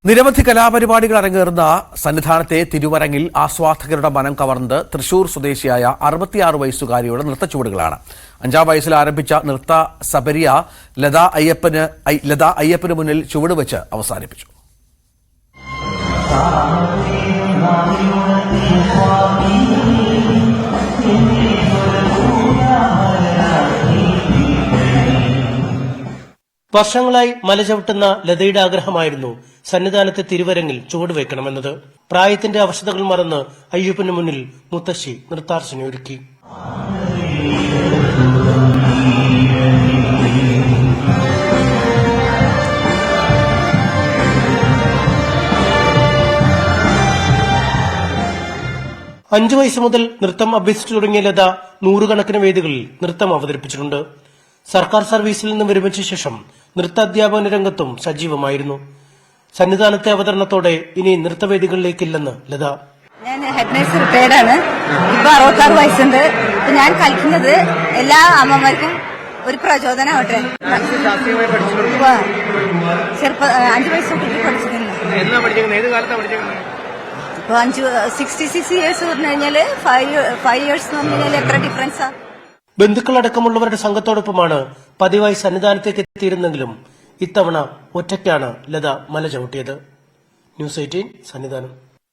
നിരവധി കലാപരിപാടികൾ അരങ്ങേറുന്ന സന്നിധാനത്തെ തിരുവരങ്ങിൽ ആസ്വാദകരുടെ മനം കവർന്നത് തൃശൂർ സ്വദേശിയായ 66 വയസ്സുകാരിയുടെ നൃത്തച്ചുവടുകളാണ്. 5-ാം വയസ്സിൽ ആരംഭിച്ച നൃത്ത സബരിയ ലതാ അയ്യപ്പന് മുന്നിൽ ചുവടുവെച്ച് അവസാനിപ്പിച്ചു. വർഷങ്ങളായി മല ചവിട്ടുന്ന ലതയുടെ ആഗ്രഹമായിരുന്നു സന്നിധാനത്തെ തിരുവരങ്ങിൽ ചുവടുവെക്കണമെന്നത്. പ്രായത്തിന്റെ അവശതകൾ മറന്ന് അയ്യപ്പന് മുന്നിൽ മുത്തശ്ശി നൃത്താർച്ചനയൊരുക്കി. അഞ്ചു വയസ്സ് മുതൽ നൃത്തം അഭ്യസിച്ചു തുടങ്ങിയ ലത നൂറുകണക്കിന് വേദികളിൽ നൃത്തം അവതരിപ്പിച്ചിട്ടുണ്ട്. സർക്കാർ സർവീസിൽ നിന്ന് വിരമിച്ച ശേഷം നൃത്താധ്യാപന രംഗത്തും സജീവമായിരുന്നു. സന്നിധാനത്തെ അവതരണത്തോടെ ഇനി നൃത്തവേദികളിലേക്കില്ലെന്ന് ലത. ഞാൻ ഹെഡ് നഴ്സ് റിട്ടയർഡാണ്. ഇപ്പൊ 66 വയസ്സുണ്ട്. ഞാൻ കളിക്കുന്നത് എല്ലാ അമ്മമാർക്കും ഒരു പ്രചോദനമാവട്ടെ. 5 വയസ്സ് പഠിച്ചിട്ടുണ്ട്. ഇപ്പൊ 66 ഇയേഴ്സ് പറഞ്ഞു കഴിഞ്ഞാല് 5 ഇയേഴ്സ് എന്ന് പറഞ്ഞു കഴിഞ്ഞാൽ എത്ര ഡിഫറൻസാ. ബന്ധുക്കളടക്കമുള്ളവരുടെ സംഘത്തോടൊപ്പമാണ് പതിവായി സന്നിധാനത്തേക്ക് എത്തിയിരുന്നെങ്കിലും ഇത്തവണ ഒറ്റയ്ക്കാണ് ലത മല ചവിട്ടിയത്. ന്യൂസ് 18 സന്നിധാനം.